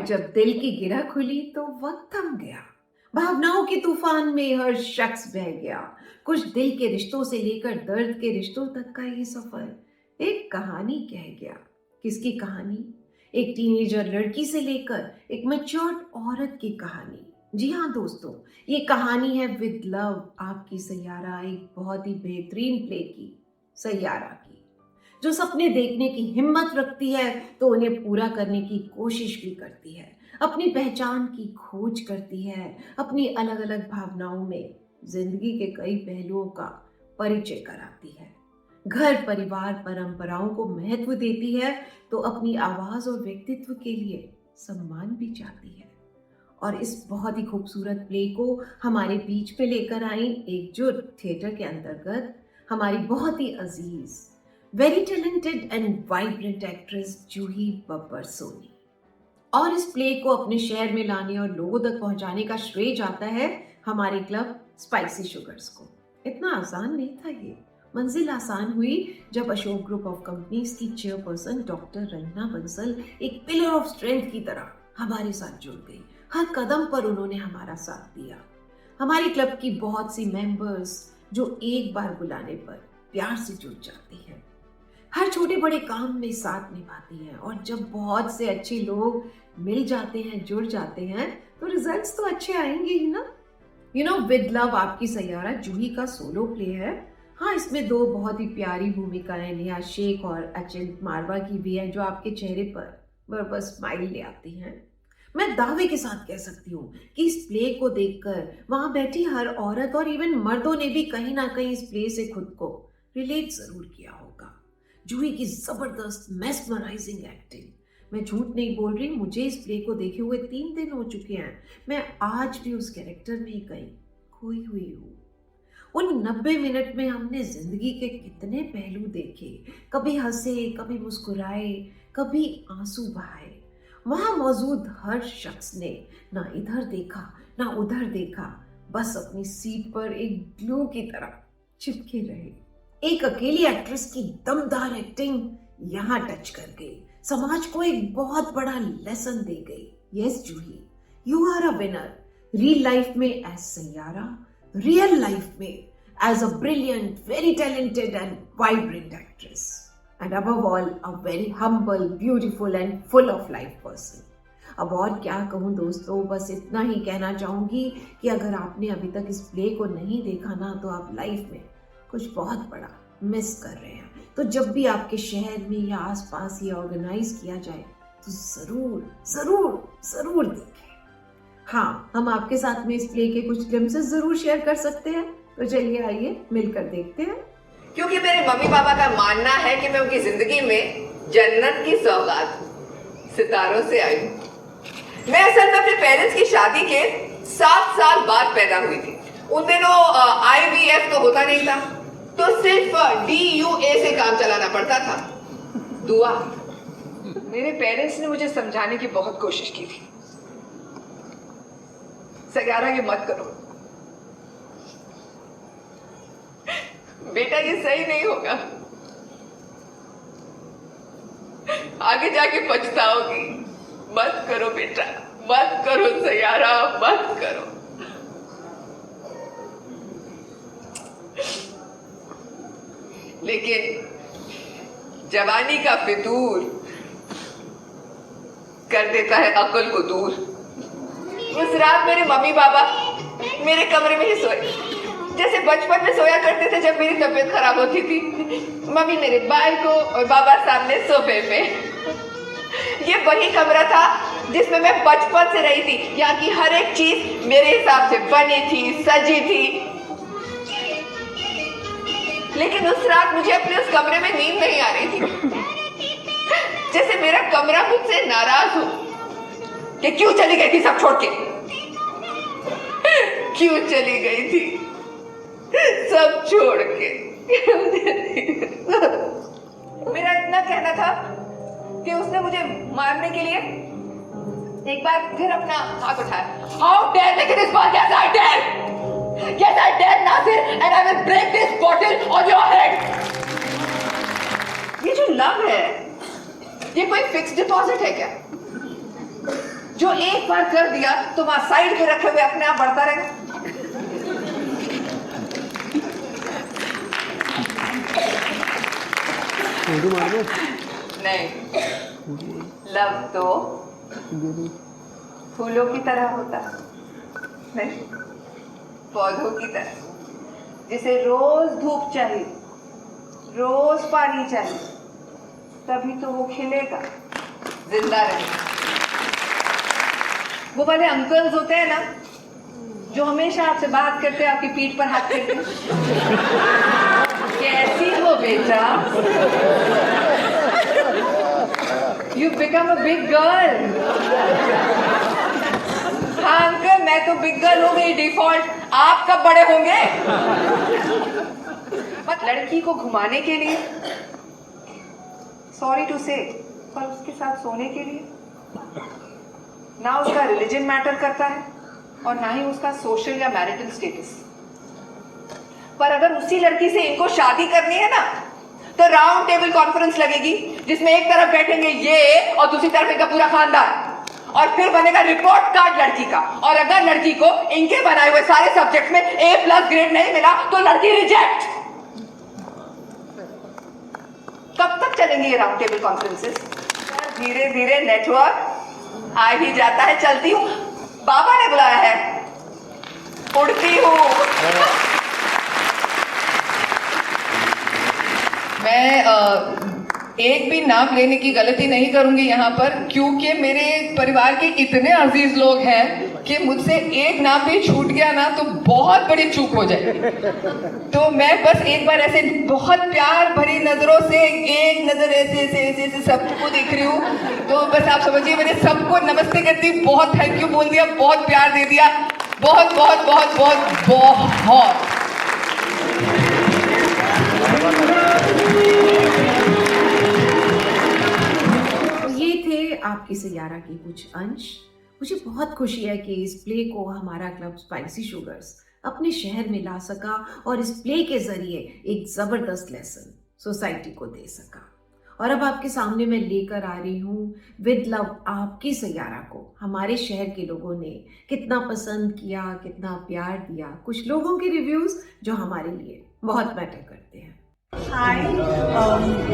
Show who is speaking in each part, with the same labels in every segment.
Speaker 1: जब दिल की गिरह खुली तो वक्त थम गया। भावनाओं के तूफान में हर शख्स बह गया। कुछ दिल के रिश्तों से लेकर दर्द के रिश्तों तक का ये सफर एक कहानी कह गया। किसकी कहानी? एक टीनेजर लड़की से लेकर एक मैच्योर्ड औरत की कहानी। जी हाँ दोस्तों, ये कहानी है विद लव आपकी सैयारा, एक बहुत ही बेहतरीन प्ले की, सैयारा की, जो सपने देखने की हिम्मत रखती है तो उन्हें पूरा करने की कोशिश भी करती है, अपनी पहचान की खोज करती है, अपनी अलग अलग भावनाओं में जिंदगी के कई पहलुओं का परिचय कराती है, घर परिवार परंपराओं को महत्व देती है तो अपनी आवाज और व्यक्तित्व के लिए सम्मान भी चाहती है। और इस बहुत ही खूबसूरत प्ले को हमारे बीच पे लेकर आई एकजुट थिएटर के अंतर्गत हमारी बहुत ही अजीज, very talented and vibrant actress Juhi Babbar Soni. और इस प्ले को अपने शहर में लाने और लोगों तक पहुंचाने का श्रेय जाता है हमारे क्लब स्पाइसी शुगर्स को। इतना आसान नहीं था ये। मंजिल आसान हुई जब अशोक ग्रुप ऑफ कंपनीज की चेयरपर्सन डॉक्टर रंजना बंसल एक पिलर ऑफ स्ट्रेंथ की तरह हमारे साथ जुड़ गई। हर कदम पर उन्होंने हमारा साथ दिया। हमारी क्लब की बहुत सी मेंबर्स जो एक बार बुलाने पर प्यार से जुड़ जाती हैं, हर छोटे बड़े काम में साथ निभाती हैं, और जब बहुत से अच्छे लोग मिल जाते हैं, जुड़ जाते हैं, तो रिजल्ट्स तो अच्छे आएंगे ही ना। विद लव आपकी सैयारा जूही का सोलो प्ले है। हाँ, इसमें दो बहुत ही प्यारी भूमिकाएं नेहा शेख और अचिंत मारवा की भी है, जो आपके चेहरे पर बस स्माइल ले आती हैं। मैं दावे के साथ कह सकती हूँ कि इस प्ले को देखकर वहां बैठी हर औरत और इवन मर्दों ने भी कहीं ना कहीं इस प्ले से खुद को रिलेट जरूर किया होगा। जूही की जबरदस्त मेस्मराइजिंग एक्टिंग, मैं झूठ नहीं बोल रही, मुझे इस प्ले को देखे हुए 3 दिन हो चुके हैं। मैं आज भी उस कैरेक्टर में ही कहीं खोई हुई हूँ। उन 90 मिनट में हमने जिंदगी के कितने पहलू देखे, कभी हंसे, कभी मुस्कुराए, कभी आंसू बहाए। वहां मौजूद हर शख्स ने ना इधर देखा ना उधर देखा, बस अपनी सीट पर एक ग्लू की तरह चिपके रहे। एक अकेली एक्ट्रेस की दमदार एक्टिंग यहाँ टच कर गई, समाज को एक बहुत बड़ा लेसन दे गई। Yes Juhi, you are a winner, real life में एज सैयारा, रियल लाइफ में as a brilliant, very talented and vibrant actress, and above all a very humble, beautiful and full of life person. अब और क्या कहूँ दोस्तों, बस इतना ही कहना चाहूंगी कि अगर आपने अभी तक इस प्ले को नहीं देखा ना, तो आप लाइफ में कुछ बहुत बड़ा मिस कर रहे हैं। तो जब भी आपके शहर में या आसपास ये ऑर्गेनाइज किया जाए तो जरूर जरूर जरूर देखें। हाँ, हम आपके साथ में इस प्ले के कुछ ग्लिम्सेस जरूर शेयर कर सकते हैं, तो चलिए आइए मिलकर देखते हैं।
Speaker 2: क्योंकि मेरे मम्मी पापा का मानना है कि मैं उनकी जिंदगी में जन्नत की सौगात सितारों से आई हूँ। मैं असल में अपने पेरेंट्स की शादी के 7 साल बाद पैदा हुई थी। उन दिनों IVF तो होता नहीं था, तो सिर्फ DUA से काम चलाना पड़ता था। दुआ। मेरे पेरेंट्स ने मुझे समझाने की बहुत कोशिश की थी, सैयारा ये मत करो बेटा, ये सही नहीं होगा, आगे जाके पछताओगी। मत करो बेटा, मत करो सैयारा, मत करो। लेकिन जवानी का फितूर कर देता है अक्ल को दूर। उस रात मेरे मम्मी पापा मेरे कमरे में ही सोए, जैसे बचपन में सोया करते थे जब मेरी तबीयत खराब होती थी। मम्मी मेरे बाई को और बाबा सामने सोफे पे। ये वही कमरा था जिसमें मैं बचपन से रही थी। यहाँ की हर एक चीज मेरे हिसाब से बनी थी, सजी थी। लेकिन उस रात मुझे अपने उस कमरे में नींद नहीं आ रही थी, जैसे मेरा कमरा मुझसे नाराज हो कि क्यों चली गई थी सब छोड़ के, क्यों चली गई थी सब छोड़ के। मेरा इतना कहना था कि उसने मुझे मारने के लिए एक बार फिर अपना हाथ उठाया। How dare लेकिन इस बार yes I dare, yes I dare Nasir, and I will break this bottle on your head। ये जो लव है, ये कोई फिक्स डिपॉजिट है क्या? जो एक बार कर दिया तो वहां साइड पे रखे हुए अपने आप बढ़ता रहेगा। नहीं, लव तो फूलों की तरह होता है, नहीं पौधों की तरह, जिसे रोज धूप चाहिए, रोज पानी चाहिए, तभी तो वो खिलेगा, जिंदा रहेगा। वो वाले अंकल्स होते हैं ना जो हमेशा आपसे बात करते हैं, आपकी पीठ पर हाथ फेरते हैं, कैसी हो बेटा, you become a big girl. हाँ अंकल, मैं तो बिग गर्ल हो गई डिफॉल्ट, आप कब बड़े होंगे? बट लड़की को घुमाने के लिए, सॉरी टू से, पर उसके साथ सोने के लिए ना उसका रिलीजन मैटर करता है और ना ही उसका सोशल या मैरिटल स्टेटस। पर अगर उसी लड़की से इनको शादी करनी है ना, तो राउंड टेबल कॉन्फ्रेंस लगेगी जिसमें एक तरफ बैठेंगे ये और दूसरी तरफ इनका पूरा खानदान, और फिर बनेगा रिपोर्ट कार्ड लड़की का। और अगर लड़की को इनके बनाए हुए सारे सब्जेक्ट में A+ ग्रेड नहीं मिला तो लड़की रिजेक्ट। कब तक चलेंगे ये राउंड टेबल कॉन्फ्रेंसेस? धीरे धीरे नेटवर्क आ ही जाता है। चलती हूँ, बाबा ने बुलाया है, उड़ती हूँ। मैं एक भी नाम लेने की गलती नहीं करूंगी यहाँ पर, क्योंकि मेरे परिवार के इतने अजीज लोग हैं कि मुझसे एक नाम भी छूट गया ना तो बहुत बड़ी चूक हो जाए। तो मैं बस एक बार ऐसे बहुत प्यार भरी नजरों से, एक नजर ऐसे ऐसे ऐसे ऐसे सबको देख रही हूँ, तो बस आप समझिए मैंने सबको नमस्ते करती, बहुत थैंक यू बोल दिया, बहुत प्यार दे दिया, बहुत बहुत बहुत बहुत बहुत।
Speaker 1: ये थे आपकी सैयारा के कुछ अंश। मुझे बहुत खुशी है कि इस प्ले को हमारा क्लब स्पाइसी शुगर्स अपने शहर में ला सका और इस प्ले के जरिए एक जबरदस्त लेसन सोसाइटी को दे सका। और अब आपके सामने मैं लेकर आ रही हूँ विद लव आपकी सैयारा को। हमारे शहर के लोगों ने कितना पसंद किया, कितना प्यार दिया, कुछ लोगों के रिव्यूज जो हमारे लिए बहुत मैटर करते हैं।
Speaker 3: Hi,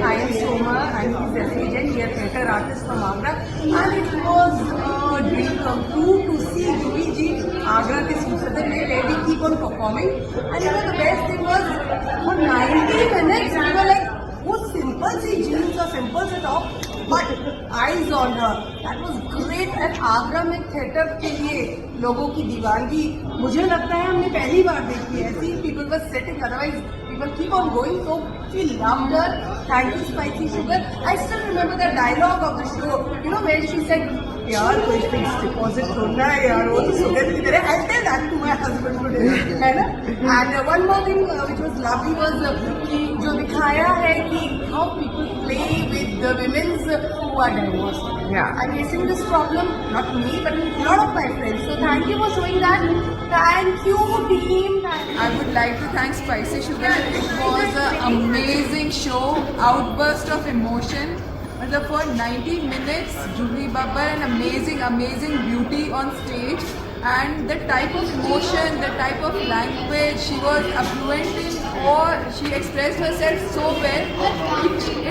Speaker 3: I am Soma. I'm his assistant, here theatre artist from Agra, and it was a dream come true to see Juhi ji Agra के सुसदन में lady keep on performing. And you know the best thing was for 90 minutes we were like, वो simple सी jeans और simple से top, but eyes on her. That was great. And Agra में theatre के लिए लोगों की दीवानगी मुझे लगता है हमने पहली बार देखी है ऐसी. People were sitting, otherwise people keep on going, so we loved her. Thank you, Spicy Sugar. I still remember the dialogue of the show, you know, where she said, यार कोई फिक्स डिपॉजिट छोड़ना है यार, वो तो सुगंध की तरह. I'll tell that to my husband today, है ना. And one more thing which was lovely was कि जो दिखाया है कि how people play with the women's who are divorced.
Speaker 1: Yeah.
Speaker 3: I'm facing this problem, not me, but a lot of my friends. So thank you for showing that. Thank you, team.
Speaker 4: I would like to thank Spicy Sugar. It was an amazing show, outburst of emotion. मतलब for 90 minutes, Juhi Babbar, an amazing beauty on stage, and the type of emotion, the type of language she was fluent in, or she expressed herself so well.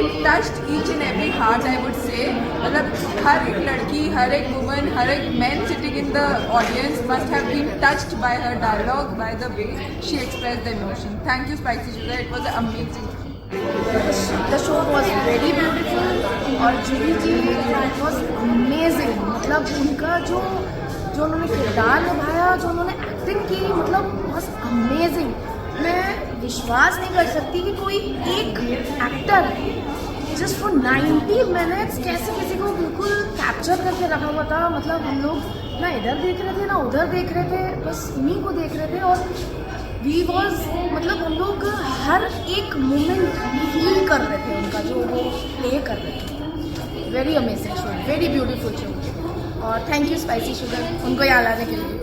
Speaker 4: It touched each and every heart, I would say. मतलब हर एक लड़की, हर एक woman, हर एक man sitting in the audience must have been touched by her dialogue, by the way she expressed the emotion. Thank you, Spicy Sugar. It was amazing.
Speaker 5: The show was very beautiful और जूही जी it was amazing. मतलब उनका जो उन्होंने किरदार निभाया, जो उन्होंने acting की, मतलब was amazing. मैं विश्वास नहीं कर सकती कि कोई एक एक्टर जस्ट फॉर 90 मिनट्स कैसे किसी को बिल्कुल कैप्चर करके रखा हुआ था. मतलब हम लोग ना इधर देख रहे थे ना उधर देख रहे थे, बस इन्हीं को देख रहे थे. और वी वॉज मतलब हम लोग हर एक मोमेंट फील कर रहे थे उनका जो वो प्ले कर रहे थे. Very amazing show, very beautiful show. और थैंक यू स्पाइसी शुगर उनको यहाँ लाने के लिए.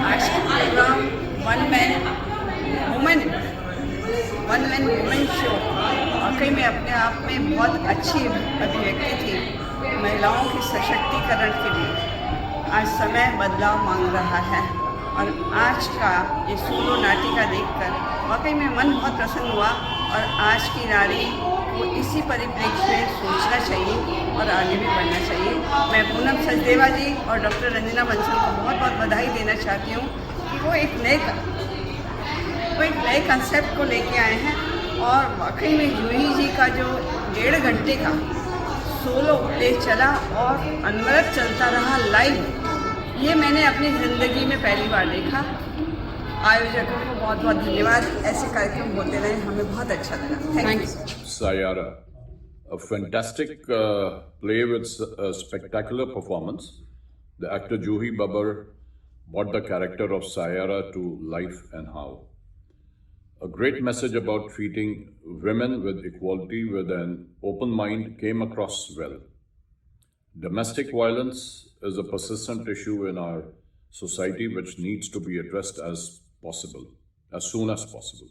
Speaker 4: आज का programme one man women show वाकई में अपने आप में बहुत अच्छी अभिव्यक्ति थी.
Speaker 3: महिलाओं के सशक्तिकरण के लिए आज समय बदलाव मांग रहा है और आज का ये सोलो नाटिका देखकर वाकई में मन बहुत प्रसन्न हुआ और आज की नारी को इसी परिप्रेक्ष्य में सोचना चाहिए और आगे भी बढ़ना चाहिए। मैं पूनम सचदेवा जी और डॉक्टर रंजना बंसल को बहुत बहुत बधाई देना चाहती हूँ कि वो एक नए कंसेप्ट को लेके आए हैं और वाकई में जूही जी का जो 1.5 घंटे का सोलो प्ले चला और अनवरत चलता रहा लाइव, ये मैंने अपनी ज़िंदगी में पहली बार देखा। आयोजकों को बहुत बहुत धन्यवाद। ऐसे कार्यक्रम होते रहे, हमें बहुत अच्छा लगा। Thank you.
Speaker 6: Sayara, a fantastic play with a spectacular performance. The actor Juhi Babbar brought the character of Sayara to life and how. A great message about treating women with equality with an open mind came across well. Domestic violence is a persistent issue in our society which needs to be addressed as soon as possible.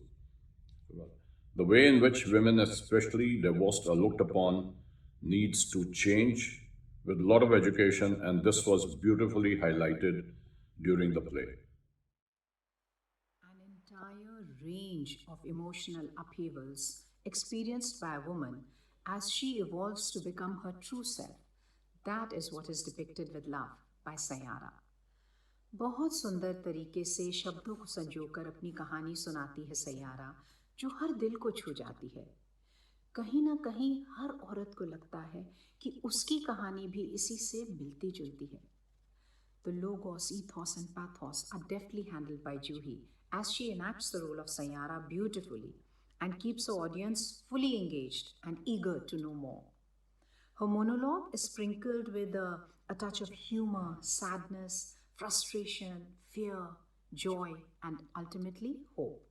Speaker 6: The way in which women, especially divorced, are looked upon needs to change with a lot of education, and this was beautifully highlighted during the play.
Speaker 7: An entire range of emotional upheavals experienced by a woman as she evolves to become her true self. That is what is depicted with Love by Sayara. बहुत सुंदर तरीके से शब्दों को संजोकर अपनी कहानी सुनाती है सैयारा, जो हर दिल को छू जाती है। कहीं ना कहीं हर औरत को लगता है कि उसकी कहानी भी इसी से मिलती जुलती है। The logos, ethos and pathos are deftly handled by Juhi as she enacts the role of Sayara beautifully and keeps the audience fully engaged and eager to know more. Her monologue is sprinkled with a touch of humor, sadness, frustration, fear, joy, and ultimately hope.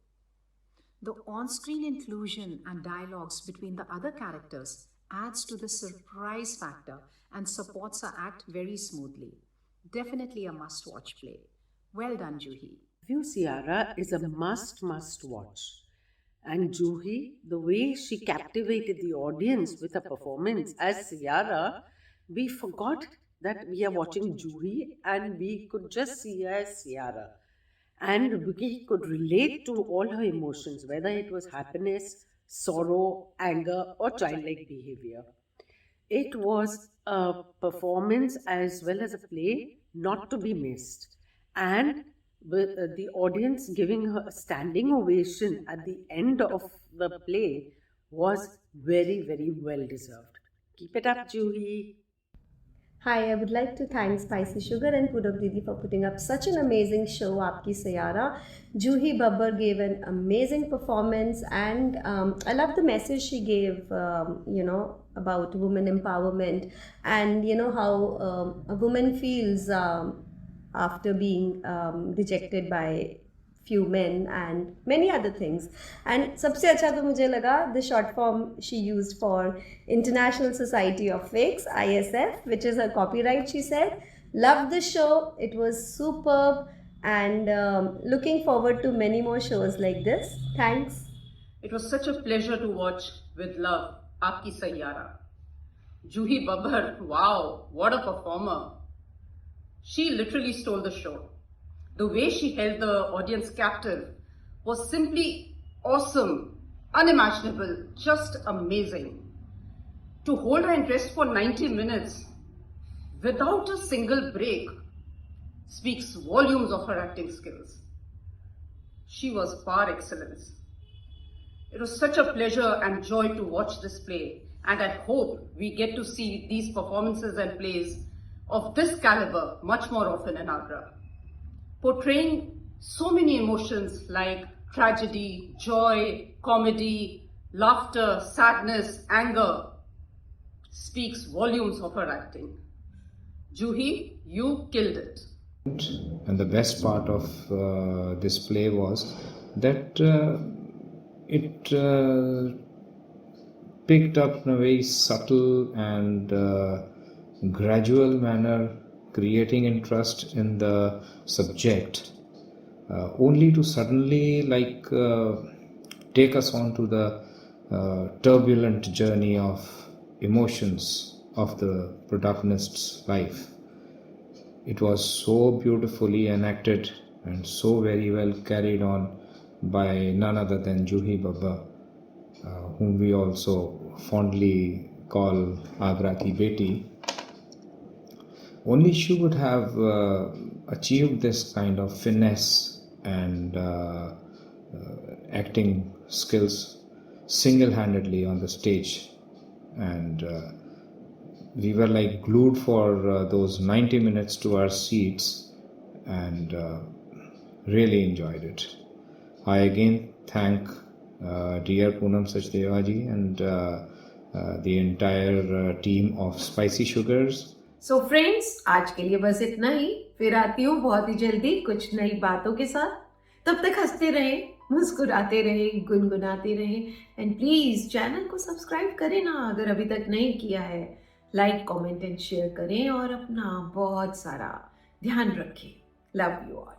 Speaker 7: The on-screen inclusion and dialogues between the other characters adds to the surprise factor and supports her act very smoothly. Definitely a must-watch play. Well done, Juhi.
Speaker 8: View Sayara is a must watch. And Juhi, the way she captivated the audience with her performance as Sayara, we forgot that we are watching Juhi and we could just see her as Sayara. And we could relate to all her emotions, whether it was happiness, sorrow, anger, or childlike behavior. It was a performance as well as a play not to be missed. And with the audience giving her a standing ovation at the end of the play was very, very well deserved. Keep it up, Juhi.
Speaker 9: Hi, I would like to thank Spicy Sugar and Pudab Didi for putting up such an amazing show, Aapki Sayara. Juhi Babbar gave an amazing performance, and I love the message she gave, about women empowerment and, how a woman feels after being rejected by few men and many other things. And सबसे अच्छा तो मुझे लगा the short form she used for International Society of Fakes, ISF, which is her copyright, she said. Loved the show, it was superb, and looking forward to many more shows like this. Thanks.
Speaker 10: It was such a pleasure to watch with love, Aapki Sayara. Juhi Babbar, wow, what a performer. She literally stole the show. The way she held the audience captive was simply awesome, unimaginable, just amazing. To hold her interest for 90 minutes without a single break speaks volumes of her acting skills. She was par excellence. It was such a pleasure and joy to watch this play, and I hope we get to see these performances and plays of this caliber much more often in Agra. Portraying so many emotions like tragedy, joy, comedy, laughter, sadness, anger speaks volumes of her acting. Juhi, you killed it.
Speaker 11: And the best part of this play was that it picked up in a very subtle and gradual manner, creating interest in the subject, only to suddenly take us on to the turbulent journey of emotions of the protagonist's life. It was so beautifully enacted and so very well carried on by none other than Juhi Babbar, whom we also fondly call Agra Ki Beti. Only she would have achieved this kind of finesse and acting skills single-handedly on the stage, and we were like glued for those 90 minutes to our seats and really enjoyed it. I again thank dear Poonam Sachdeva ji and the entire team of Spicy Sugars.
Speaker 1: So friends, आज के लिए बस इतना ही। फिर आती हूँ बहुत ही जल्दी कुछ नई बातों के साथ। तब तक हंसते रहें, मुस्कुराते रहें, गुनगुनाते रहें एंड प्लीज चैनल को सब्सक्राइब करें ना अगर अभी तक नहीं किया है। लाइक, कमेंट एंड शेयर करें और अपना बहुत सारा ध्यान रखें। Love you all.